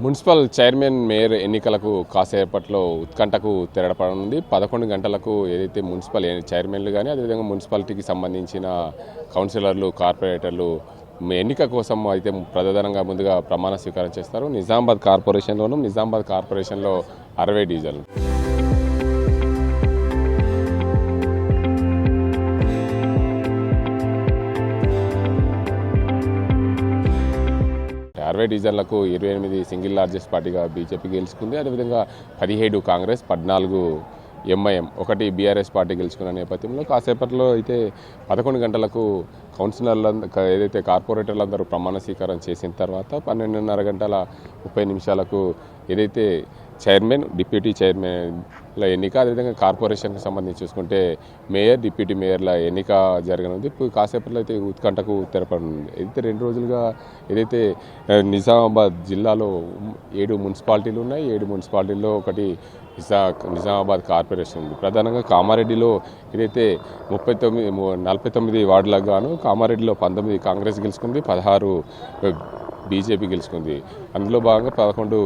Municipal chairman mayor ఎన్నికలకు కాసేపట్లో ఉత్కంఠకు తెరపడనుంది. 11 గంటలకు ఏదైతే మున్సిపల్ చైర్మన్లు కానీ అదేవిధంగా మున్సిపాలిటీకి సంబంధించిన కౌన్సిలర్లు, కార్పొరేటర్లు ఎన్నిక కోసం అయితే ప్రధానంగా ముందుగా ప్రమాణ స్వీకారం చేస్తారు. నిజామాబాద్ కార్పొరేషన్లో 60 డివిజన్లు. 60 డివిజన్లకు 28 సింగిల్ లార్జెస్ట్ పార్టీగా బీజేపీ గెలుచుకుంది. అదేవిధంగా 17 కాంగ్రెస్, 14 ఎంఐఎం, 1 బీఆర్ఎస్ పార్టీ గెలుచుకున్న నేపథ్యంలో కాసేపట్లో అయితే 11 గంటలకు కౌన్సిలర్లు ఏదైతే కార్పొరేటర్లందరూ ప్రమాణ స్వీకారం చేసిన తర్వాత 12:30 గంటల 30 నిమిషాలకు ఏదైతే చైర్మన్, డిప్యూటీ చైర్మన్ల ఎన్నిక, అదేవిధంగా కార్పొరేషన్కి సంబంధించి చూసుకుంటే మేయర్, డిప్యూటీ మేయర్ల ఎన్నిక జరగనుంది. ఇప్పుడు కాసేపట్లో అయితే ఉత్కంఠకు తెరపడనుంది. అయితే 2 రోజులుగా ఏదైతే నిజామాబాద్ జిల్లాలో 7 మున్సిపాలిటీలు ఉన్నాయి. 7 మున్సిపాలిటీల్లో ఒకటి నిజామాబాద్ కార్పొరేషన్ ఉంది. ప్రధానంగా కామారెడ్డిలో ఏదైతే 49 వార్డులకు గాను కామారెడ్డిలో 19 కాంగ్రెస్ గెలుచుకుంది, 16 బీజేపీ గెలుచుకుంది. అందులో భాగంగా 11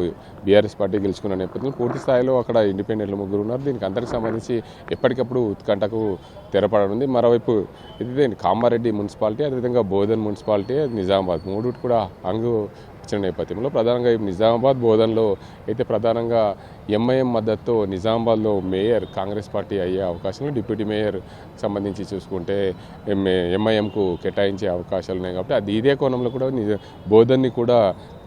బీఆర్ఎస్ పార్టీ గెలుచుకున్న నేపథ్యంలో పూర్తి స్థాయిలో అక్కడ ఇండిపెండెంట్లు 3 ఉన్నారు. దీనికి అందరికి సంబంధించి ఎప్పటికప్పుడు ఉత్కంఠకు తెరపడనుంది. మరోవైపు ఇది కామారెడ్డి మున్సిపాలిటీ, అదేవిధంగా బోధన్ మున్సిపాలిటీ, నిజామాబాద్ 3 కూడా వచ్చిన నేపథ్యంలో ప్రధానంగా నిజామాబాద్, బోధన్లో అయితే ప్రధానంగా ఎంఐఎం మద్దతుతో నిజామాబాద్లో మేయర్ కాంగ్రెస్ పార్టీ అయ్యే అవకాశం, డిప్యూటీ మేయర్ సంబంధించి చూసుకుంటే ఎంఐఎంకు కేటాయించే అవకాశాలు ఉన్నాయి. కాబట్టి ఇదే కోణంలో కూడా బోధన్ని కూడా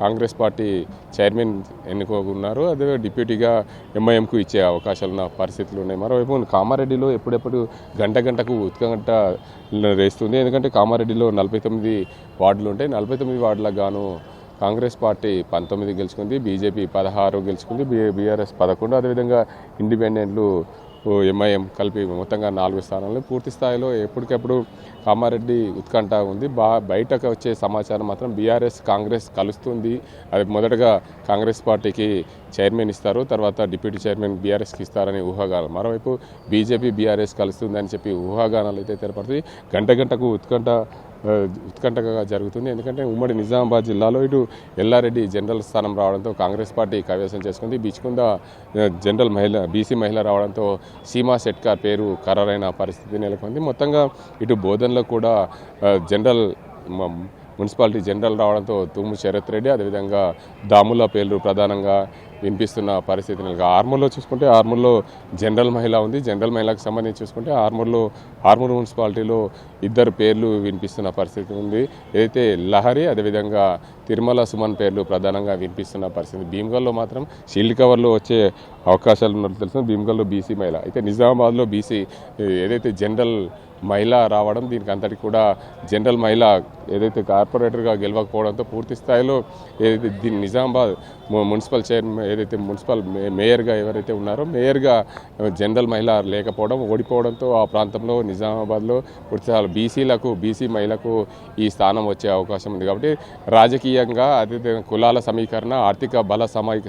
కాంగ్రెస్ పార్టీ చైర్మన్ ఎన్నుకోనున్నారు. అదే డిప్యూటీగా ఎంఐఎంకు ఇచ్చే అవకాశాలు ఉన్న పరిస్థితులు ఉన్నాయి. మరోవైపు కామారెడ్డిలో ఎప్పుడెప్పుడు గంటకు ఉత్కంఠ రేస్తుంది. ఎందుకంటే కామారెడ్డిలో 49 వార్డులు ఉంటాయి. 49 వార్డులకు గాను కాంగ్రెస్ పార్టీ 19 గెలుచుకుంది, బీజేపీ 16 గెలుచుకుంది, బీఆర్ఎస్ 11, అదేవిధంగా ఇండిపెండెంట్లు ఎంఐఎం కలిపి మొత్తంగా 4 స్థానాలు. పూర్తి స్థాయిలో ఎప్పటికప్పుడు కామారెడ్డి ఉత్కంఠ ఉంది. బయటకు వచ్చే సమాచారం మాత్రం బీఆర్ఎస్ కాంగ్రెస్ కలుస్తుంది. అది మొదటగా కాంగ్రెస్ పార్టీకి చైర్మన్ ఇస్తారు, తర్వాత డిప్యూటీ చైర్మన్ బీఆర్ఎస్కి ఇస్తారని ఊహాగానాలు. మరోవైపు బీజేపీ బీఆర్ఎస్ కలుస్తుందని చెప్పి ఊహాగానాలు అయితే తెరపడుతుంది. గంటకు ఉత్కంఠగా జరుగుతుంది. ఎందుకంటే ఉమ్మడి నిజామాబాద్ జిల్లాలో ఇటు ఎల్లారెడ్డి జనరల్ స్థానం రావడంతో కాంగ్రెస్ పార్టీ కైవసం చేసుకుంది. బిచ్కుంద జనరల్ బీసీ మహిళ రావడంతో సీమా షెట్కార్ పేరు ఖరారైన పరిస్థితి నెలకొంది. మొత్తంగా ఇటు బోధన్లో కూడా మున్సిపాలిటీ జనరల్ రావడంతో తుమ్ము శరత్ రెడ్డి, అదేవిధంగా దాముల పేర్లు ప్రధానంగా వినిపిస్తున్న పరిస్థితి. ఆర్మూర్లో చూసుకుంటే ఆర్మూర్లో జనరల్ మహిళ ఉంది. జనరల్ మహిళకు సంబంధించి చూసుకుంటే ఆర్మూర్ మున్సిపాలిటీలో 2 పేర్లు వినిపిస్తున్న పరిస్థితి ఉంది. ఏదైతే లహరి, అదేవిధంగా తిరుమల సుమన్ పేర్లు ప్రధానంగా వినిపిస్తున్న పరిస్థితి. భీమ్గల్లో మాత్రం షీల్డ్ కవర్లో వచ్చే అవకాశాలు ఉన్నట్టు తెలుస్తుంది. భీమ్గల్లో బీసీ మహిళ అయితే నిజామాబాద్లో బీసీ ఏదైతే జనరల్ మహిళ రావడం, దీనికి అంతటి కూడా జనరల్ మహిళ ఏదైతే కార్పొరేటర్గా గెలవకపోవడంతో పూర్తి స్థాయిలో ఏదైతే నిజామాబాద్ మున్సిపల్ చైర్మన్ ఏదైతే మున్సిపల్ మేయర్గా ఎవరైతే ఉన్నారో మేయర్గా జనరల్ మహిళ లేకపోవడం, ఓడిపోవడంతో ఆ ప్రాంతంలో నిజామాబాద్లో పూర్తి బీసీ మహిళకు ఈ స్థానం వచ్చే అవకాశం ఉంది. కాబట్టి రాజకీయంగా అదే కులాల సమీకరణ, ఆర్థిక బల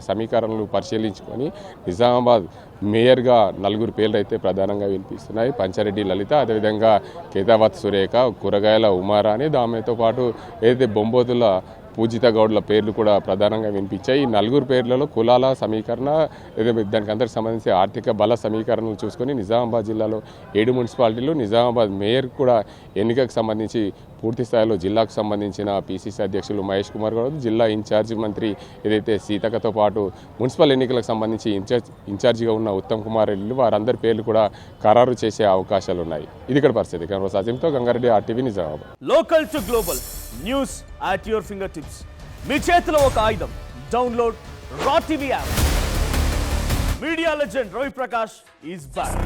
సమీకరణలు పరిశీలించుకొని నిజామాబాద్ మేయర్గా 4 పేర్లు అయితే ప్రధానంగా వినిపిస్తున్నాయి. పంచారెడ్డి లలిత, అదేవిధంగా కేతావత్ సురేఖ, కూరగాయల ఉమారాణి, దామెతో పాటు ఏదైతే బొంబోతుల పూజిత గౌడ్ల పేర్లు కూడా ప్రధానంగా వినిపించాయి. ఈ 4 పేర్లలో కులాల సమీకరణ, దానికి అందరికి సంబంధించి ఆర్థిక బల సమీకరణలు చూసుకొని నిజామాబాద్ జిల్లాలో 7 మున్సిపాలిటీలు, నిజామాబాద్ మేయర్ కూడా ఎన్నికకు సంబంధించి పూర్తి స్థాయిలో జిల్లాకు సంబంధించిన పీసీసీ అధ్యక్షులు మహేష్ కుమార్ గౌడ్, జిల్లా ఇన్ఛార్జి మంత్రి ఏదైతే సీతకతో పాటు మున్సిపల్ ఎన్నికలకు సంబంధించి ఇన్ఛార్జిగా ఉన్న ఉత్తమ్ కుమార్ రెడ్డి, వారందరి పేర్లు కూడా ఖరారు చేసే అవకాశాలు ఉన్నాయి. ఇది ఇక్కడ పరిస్థితి. సజింతో Gangareddy, RTV, Nizamabad. Local to global news at your fingertips. మీ చేతిలో ఒక ఆయుధం. డౌన్లోడ్ రా TV app. Media legend Ravi Prakash is back.